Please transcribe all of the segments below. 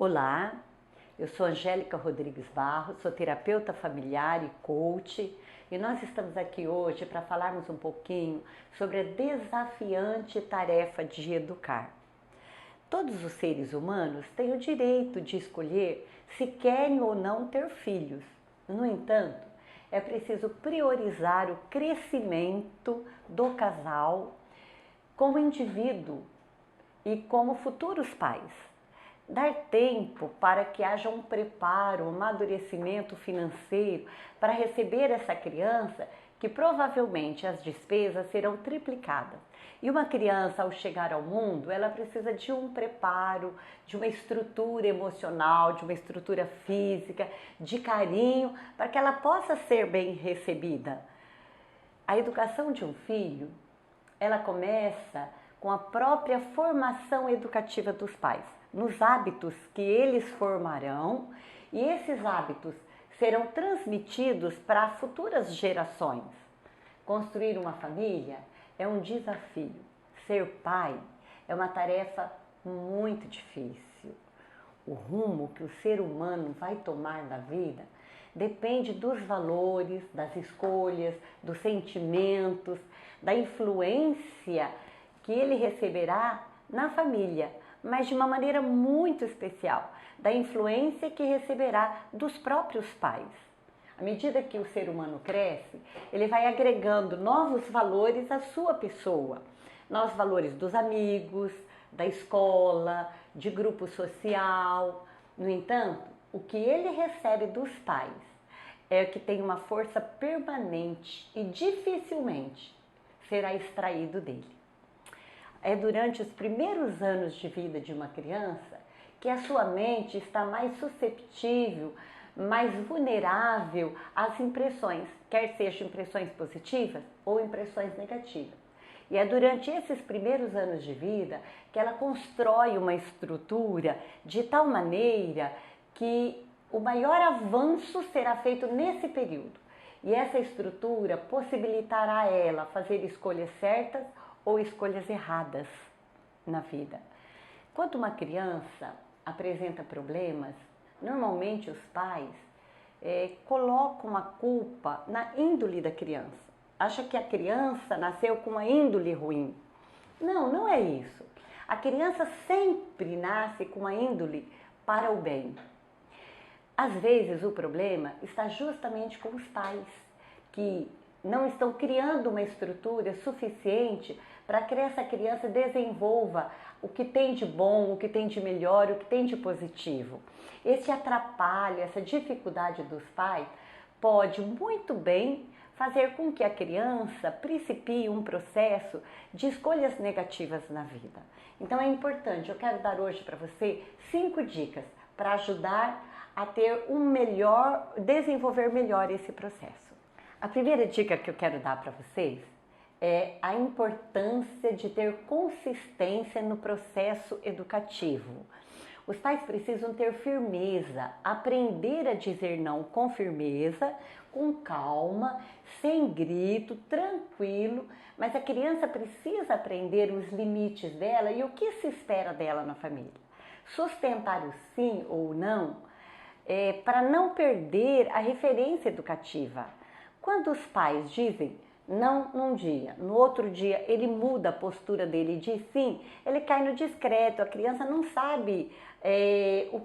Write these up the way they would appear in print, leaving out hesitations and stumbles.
Olá, eu sou Angélica Rodrigues Barros, sou terapeuta familiar e coach e nós estamos aqui hoje para falarmos um pouquinho sobre a desafiante tarefa de educar. Todos os seres humanos têm o direito de escolher se querem ou não ter filhos. No entanto, é preciso priorizar o crescimento do casal como indivíduo e como futuros pais. Dar tempo para que haja um preparo, um amadurecimento financeiro para receber essa criança, que provavelmente as despesas serão triplicadas. E uma criança, ao chegar ao mundo, ela precisa de um preparo, de uma estrutura emocional, de uma estrutura física, de carinho, para que ela possa ser bem recebida. A educação de um filho, ela começa com a própria formação educativa dos pais, nos hábitos que eles formarão, e esses hábitos serão transmitidos para futuras gerações. Construir uma família é um desafio. Ser pai é uma tarefa muito difícil. O rumo que o ser humano vai tomar na vida depende dos valores, das escolhas, dos sentimentos, da influência que ele receberá na família, mas de uma maneira muito especial, da influência que receberá dos próprios pais. À medida que o ser humano cresce, ele vai agregando novos valores à sua pessoa, novos valores dos amigos, da escola, de grupo social. No entanto, o que ele recebe dos pais é o que tem uma força permanente e dificilmente será extraído dele. É durante os primeiros anos de vida de uma criança que a sua mente está mais susceptível, mais vulnerável às impressões, quer sejam impressões positivas ou impressões negativas. E é durante esses primeiros anos de vida que ela constrói uma estrutura de tal maneira que o maior avanço será feito nesse período. E essa estrutura possibilitará a ela fazer escolhas certas ou escolhas erradas na vida. Quando uma criança apresenta problemas, normalmente os pais colocam a culpa na índole da criança. Acha que a criança nasceu com uma índole ruim. Não, não é isso. A criança sempre nasce com uma índole para o bem. Às vezes o problema está justamente com os pais, que não estão criando uma estrutura suficiente para que essa criança desenvolva o que tem de bom, o que tem de melhor, o que tem de positivo. Esse atrapalho, essa dificuldade dos pais pode muito bem fazer com que a criança principie um processo de escolhas negativas na vida. Então é importante, eu quero dar hoje para você 5 dicas para ajudar a ter desenvolver melhor esse processo. A primeira dica que eu quero dar para vocês é a importância de ter consistência no processo educativo. Os pais precisam ter firmeza, aprender a dizer não com firmeza, com calma, sem grito, tranquilo, mas a criança precisa aprender os limites dela e o que se espera dela na família. Sustentar o sim ou não para não perder a referência educativa. Quando os pais dizem não num dia, no outro dia ele muda a postura dele e diz sim, ele cai no discreto, a criança não sabe o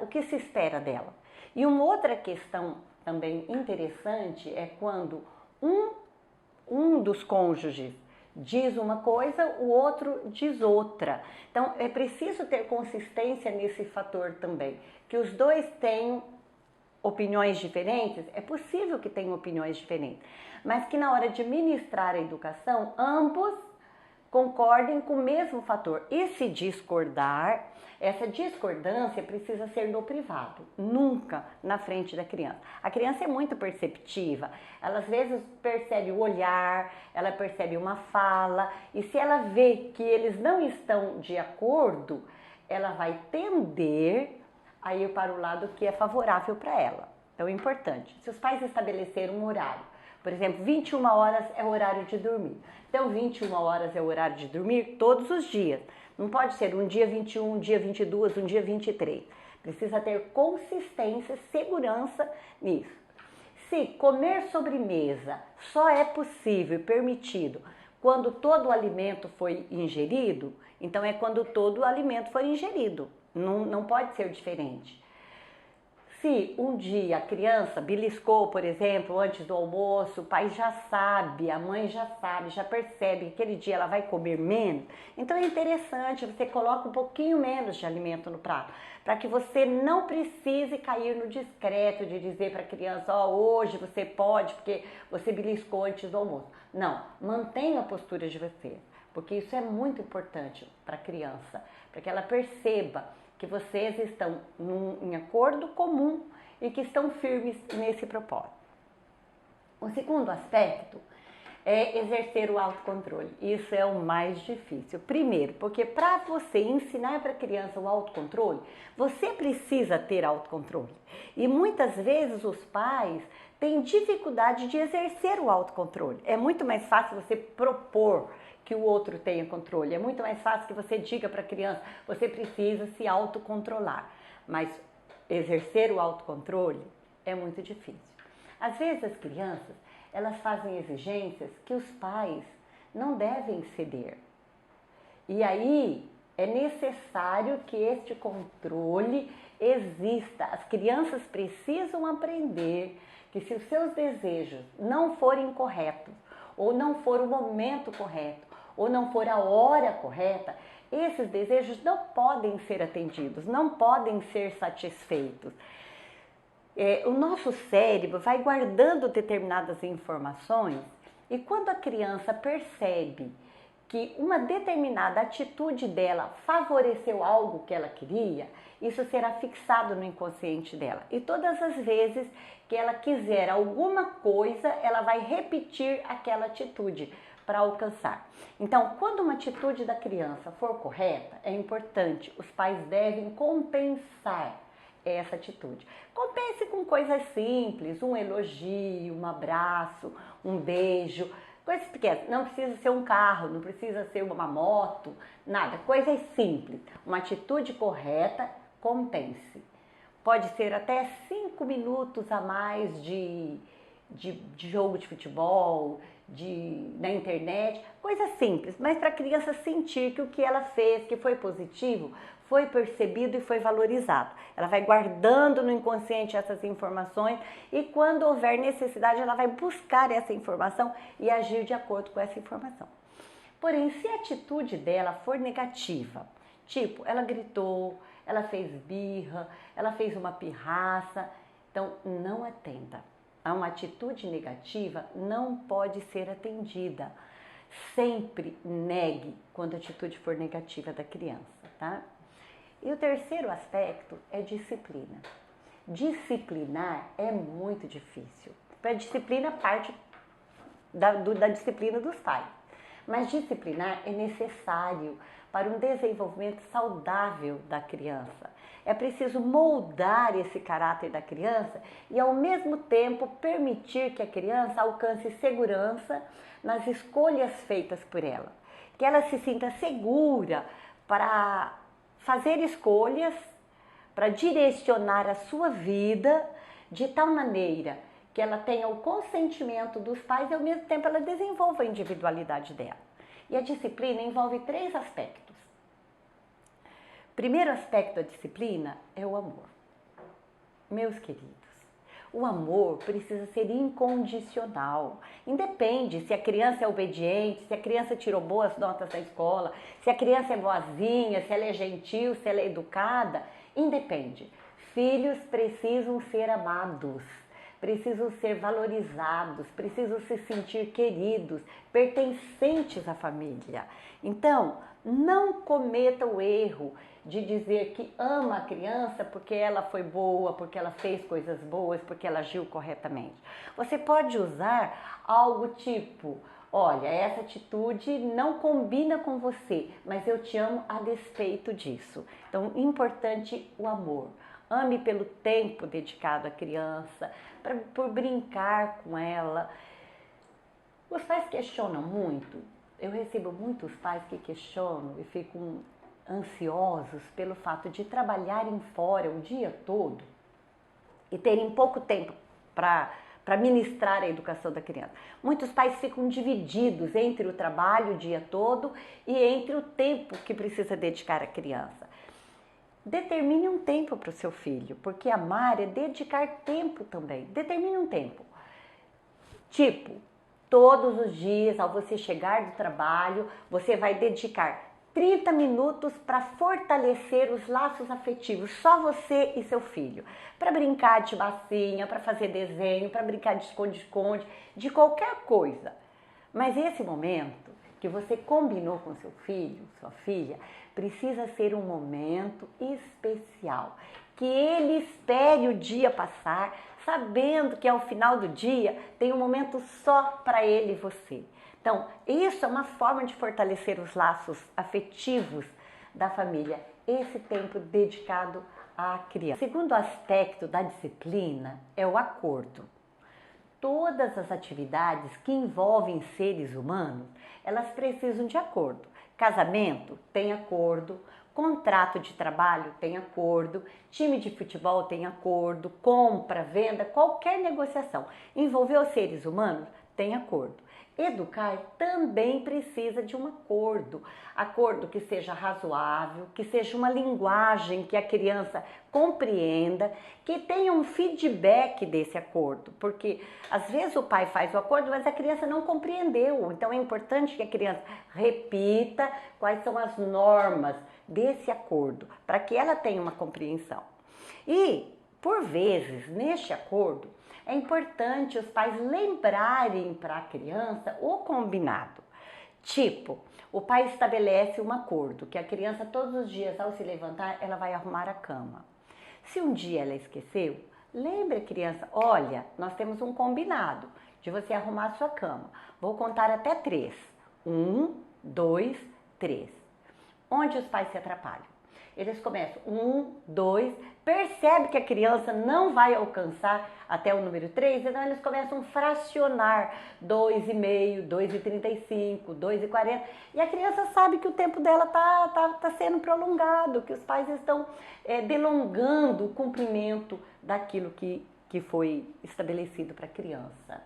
que se espera dela. E uma outra questão também interessante é quando um dos cônjuges diz uma coisa, o outro diz outra. Então é preciso ter consistência nesse fator também, que os dois tenham opiniões diferentes, é possível que tenham opiniões diferentes, mas que na hora de ministrar a educação, ambos concordem com o mesmo fator. E se discordar, essa discordância precisa ser no privado, nunca na frente da criança. A criança é muito perceptiva, ela às vezes percebe o olhar, ela percebe uma fala, e se ela vê que eles não estão de acordo, ela vai tender a ir para o lado que é favorável para ela. Então é importante, se os pais estabeleceram um horário, por Por exemplo, 21 horas é o horário de dormir. Então, 21 horas é o horário de dormir todos os dias. Não pode ser um dia 21, um dia 22, um dia 23. Precisa ter consistência, segurança nisso. Se comer sobremesa só é possível e permitido quando todo o alimento foi ingerido, então é quando todo o alimento foi ingerido. Não pode ser diferente. Se um dia a criança beliscou, por exemplo, antes do almoço, o pai já sabe, a mãe já sabe, já percebe que aquele dia ela vai comer menos, então é interessante, você coloca um pouquinho menos de alimento no prato, para que você não precise cair no discreto de dizer para a criança, ó, hoje você pode porque você beliscou antes do almoço. Não, mantenha a postura de você, porque isso é muito importante para a criança, para que ela perceba que vocês estão em acordo comum e que estão firmes nesse propósito. O segundo aspecto é exercer o autocontrole. Isso é o mais difícil. Primeiro, porque para você ensinar para a criança o autocontrole, você precisa ter autocontrole. E muitas vezes os pais têm dificuldade de exercer o autocontrole. É muito mais fácil você propor que o outro tenha controle. É muito mais fácil que você diga para a criança, você precisa se autocontrolar. Mas exercer o autocontrole é muito difícil. Às vezes as crianças, elas fazem exigências que os pais não devem ceder. E aí é necessário que este controle exista. As crianças precisam aprender que se os seus desejos não forem corretos, ou não for o momento correto, ou não for a hora correta, esses desejos não podem ser atendidos, não podem ser satisfeitos. O nosso cérebro vai guardando determinadas informações e quando a criança percebe que uma determinada atitude dela favoreceu algo que ela queria, isso será fixado no inconsciente dela. E todas as vezes que ela quiser alguma coisa, ela vai repetir aquela atitude para alcançar. Então, quando uma atitude da criança for correta, é importante, os pais devem compensar essa atitude. Compense com coisas simples, um elogio, um abraço, um beijo, coisas pequenas. Não precisa ser um carro, não precisa ser uma moto, nada. Coisas simples. Uma atitude correta, compense. Pode ser até 5 minutos a mais de jogo de futebol, na internet, coisa simples, mas para a criança sentir que o que ela fez, que foi positivo, foi percebido e foi valorizado. Ela vai guardando no inconsciente essas informações e quando houver necessidade, ela vai buscar essa informação e agir de acordo com essa informação. Porém, se a atitude dela for negativa, tipo, ela gritou, ela fez birra, ela fez uma pirraça, então não atenda. Uma atitude negativa não pode ser atendida. Sempre negue quando a atitude for negativa da criança, tá? E o terceiro aspecto é disciplina. Disciplinar é muito difícil. A disciplina parte da disciplina dos pais. Mas disciplinar é necessário para um desenvolvimento saudável da criança. É preciso moldar esse caráter da criança e, ao mesmo tempo, permitir que a criança alcance segurança nas escolhas feitas por ela. Que ela se sinta segura para fazer escolhas, para direcionar a sua vida de tal maneira que ela tenha o consentimento dos pais e, ao mesmo tempo, ela desenvolva a individualidade dela. E a disciplina envolve 3 aspectos. O primeiro aspecto da disciplina é o amor. Meus queridos, o amor precisa ser incondicional. Independe se a criança é obediente, se a criança tirou boas notas da escola, se a criança é boazinha, se ela é gentil, se ela é educada, independe. Filhos precisam ser amados, precisam ser valorizados, precisam se sentir queridos, pertencentes à família. Então, não cometa o erro de dizer que ama a criança porque ela foi boa, porque ela fez coisas boas, porque ela agiu corretamente. Você pode usar algo tipo, olha, essa atitude não combina com você, mas eu te amo a despeito disso. Então, importante o amor. Ame pelo tempo dedicado à criança, por brincar com ela. Os pais questionam muito. Eu recebo muitos pais que questionam e ficam ansiosos pelo fato de trabalharem fora o dia todo e terem pouco tempo para ministrar a educação da criança. Muitos pais ficam divididos entre o trabalho o dia todo e entre o tempo que precisa dedicar à criança. Determine um tempo para o seu filho, porque amar é dedicar tempo também. Determine um tempo. Tipo, todos os dias, ao você chegar do trabalho, você vai dedicar 30 minutos para fortalecer os laços afetivos, só você e seu filho. Para brincar de massinha, para fazer desenho, para brincar de esconde-esconde, de qualquer coisa. Mas esse momento que você combinou com seu filho, sua filha, precisa ser um momento especial. Que ele espere o dia passar, sabendo que ao final do dia tem um momento só para ele e você. Então, isso é uma forma de fortalecer os laços afetivos da família, esse tempo dedicado à criança. O segundo aspecto da disciplina é o acordo. Todas as atividades que envolvem seres humanos, elas precisam de acordo. Casamento tem acordo, contrato de trabalho tem acordo, time de futebol tem acordo, compra, venda, qualquer negociação. Envolveu seres humanos, tem acordo. Educar também precisa de um acordo. Acordo que seja razoável, que seja uma linguagem que a criança compreenda, que tenha um feedback desse acordo. Porque às vezes o pai faz o acordo, mas a criança não compreendeu. Então é importante que a criança repita quais são as normas desse acordo, para que ela tenha uma compreensão. E, por vezes, neste acordo, é importante os pais lembrarem para a criança o combinado. Tipo, o pai estabelece um acordo que a criança todos os dias ao se levantar ela vai arrumar a cama. Se um dia ela esqueceu, lembre a criança, olha, nós temos um combinado de você arrumar a sua cama. Vou contar até 3. 1, 2, 3. Onde os pais se atrapalham? Eles começam 1, 2, percebe que a criança não vai alcançar até o número 3, então eles começam a fracionar 2,5, 2,35, 2,40 e a criança sabe que o tempo dela tá sendo prolongado, que os pais estão delongando o cumprimento daquilo que foi estabelecido para a criança.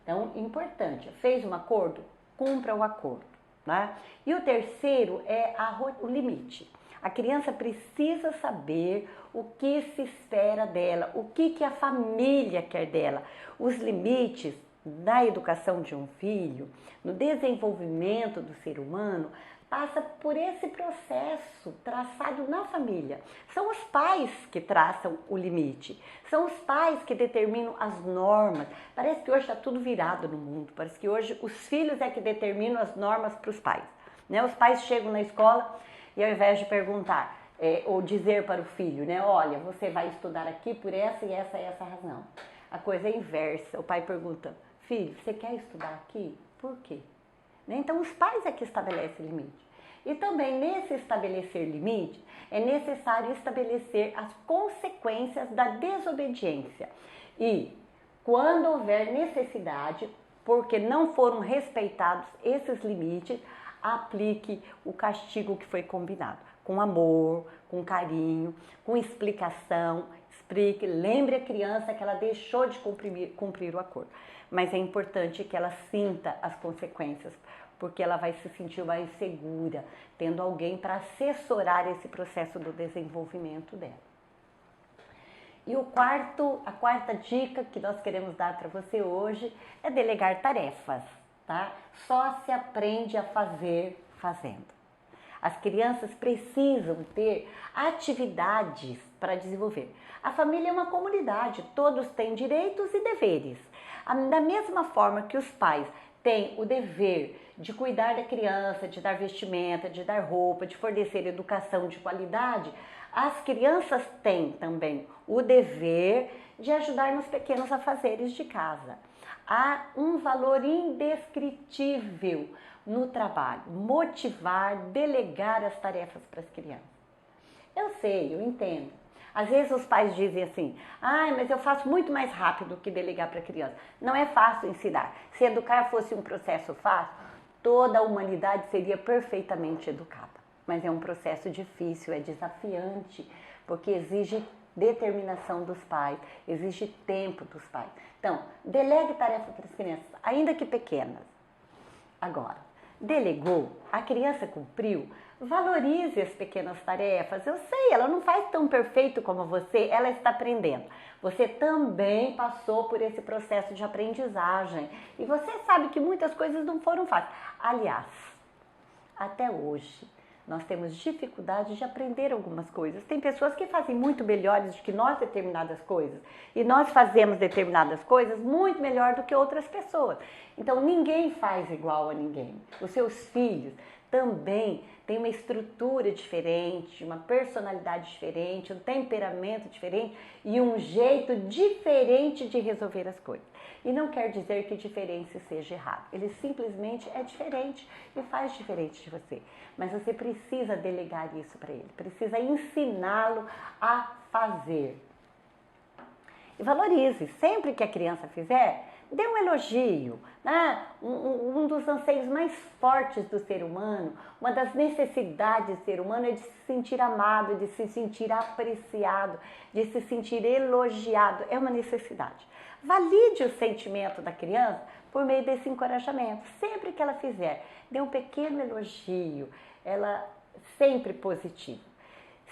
Então, importante, fez um acordo? Cumpra o acordo. Né? E o terceiro é o limite. A criança precisa saber o que se espera dela, o que a família quer dela. Os limites na educação de um filho, no desenvolvimento do ser humano, passa por esse processo traçado na família. São os pais que traçam o limite, são os pais que determinam as normas. Parece que hoje está tudo virado no mundo, parece que hoje os filhos é que determinam as normas para os pais. Né? Os pais chegam na escola e ao invés de perguntar ou dizer para o filho, né, olha, você vai estudar aqui por essa e essa razão. A coisa é inversa, o pai pergunta, filho, você quer estudar aqui? Por quê? Então, os pais é que estabelecem limite. E também, nesse estabelecer limite, é necessário estabelecer as consequências da desobediência. E, quando houver necessidade, porque não foram respeitados esses limites, aplique o castigo que foi combinado. Com amor, com carinho, com explicação, explique, lembre a criança que ela deixou de cumprir o acordo. Mas é importante que ela sinta as consequências, porque ela vai se sentir mais segura, tendo alguém para assessorar esse processo do desenvolvimento dela. E a quarta dica que nós queremos dar para você hoje é delegar tarefas, tá? Só se aprende a fazer fazendo. As crianças precisam ter atividades para desenvolver. A família é uma comunidade, todos têm direitos e deveres. Da mesma forma que os pais têm o dever de cuidar da criança, de dar vestimenta, de dar roupa, de fornecer educação de qualidade, as crianças têm também o dever de ajudar nos pequenos afazeres de casa. Há um valor indescritível no trabalho, motivar, delegar as tarefas para as crianças. Eu sei, eu entendo. Às vezes os pais dizem assim, mas eu faço muito mais rápido que delegar para a criança. Não é fácil ensinar. Se educar fosse um processo fácil, toda a humanidade seria perfeitamente educada. Mas é um processo difícil, é desafiante, porque exige determinação dos pais, exige tempo dos pais. Então, delegue tarefa para as crianças, ainda que pequenas. Agora, delegou, a criança cumpriu, valorize as pequenas tarefas. Eu sei, ela não faz tão perfeito como você, ela está aprendendo. Você também passou por esse processo de aprendizagem e você sabe que muitas coisas não foram fáceis. Aliás, até hoje, nós temos dificuldade de aprender algumas coisas. Tem pessoas que fazem muito melhores do que nós determinadas coisas. E nós fazemos determinadas coisas muito melhor do que outras pessoas. Então, ninguém faz igual a ninguém. Os seus filhos também têm uma estrutura diferente, uma personalidade diferente, um temperamento diferente e um jeito diferente de resolver as coisas. E não quer dizer que diferente seja errado. Ele simplesmente é diferente e faz diferente de você. Mas você precisa delegar isso para ele, precisa ensiná-lo a fazer. E valorize. Sempre que a criança fizer, dê um elogio. Né? Um dos anseios mais fortes do ser humano, uma das necessidades do ser humano é de se sentir amado, de se sentir apreciado, de se sentir elogiado. É uma necessidade. Valide o sentimento da criança por meio desse encorajamento. Sempre que ela fizer, dê um pequeno elogio, ela sempre positivo.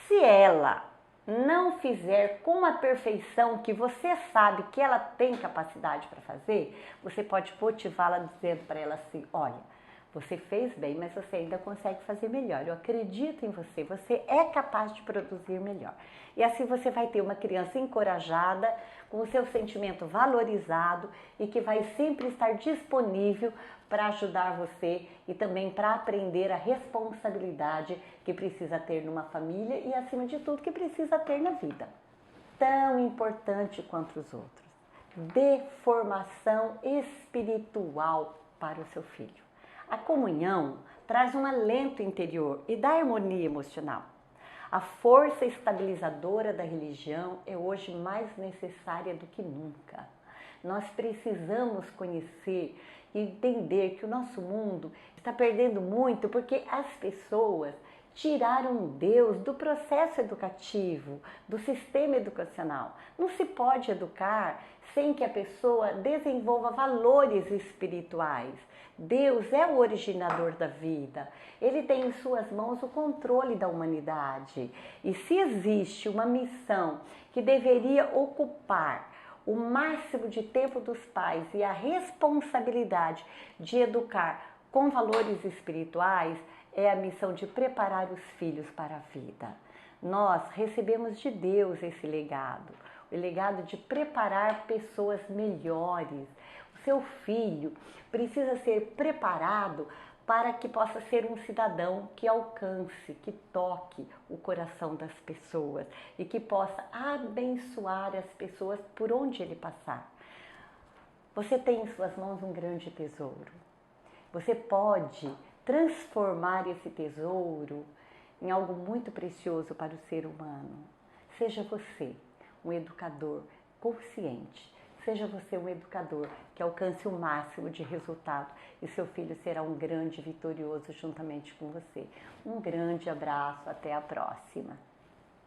Se ela não fizer com a perfeição que você sabe que ela tem capacidade para fazer, você pode motivá-la dizendo para ela assim, olha, você fez bem, mas você ainda consegue fazer melhor. Eu acredito em você, você é capaz de produzir melhor. E assim você vai ter uma criança encorajada, com o seu sentimento valorizado e que vai sempre estar disponível para ajudar você e também para aprender a responsabilidade que precisa ter numa família e, acima de tudo, que precisa ter na vida. Tão importante quanto os outros. Dê formação espiritual para o seu filho. A comunhão traz um alento interior e dá harmonia emocional. A força estabilizadora da religião é hoje mais necessária do que nunca. Nós precisamos conhecer e entender que o nosso mundo está perdendo muito porque as pessoas tiraram Deus do processo educativo, do sistema educacional. Não se pode educar sem que a pessoa desenvolva valores espirituais. Deus é o originador da vida. Ele tem em suas mãos o controle da humanidade. E se existe uma missão que deveria ocupar o máximo de tempo dos pais e a responsabilidade de educar com valores espirituais, é a missão de preparar os filhos para a vida. Nós recebemos de Deus esse legado, o legado de preparar pessoas melhores. O seu filho precisa ser preparado para que possa ser um cidadão que alcance, que toque o coração das pessoas e que possa abençoar as pessoas por onde ele passar. Você tem em suas mãos um grande tesouro. Você pode transformar esse tesouro em algo muito precioso para o ser humano. Seja você um educador consciente. Seja você um educador que alcance o máximo de resultado e seu filho será um grande vitorioso juntamente com você. Um grande abraço, até a próxima.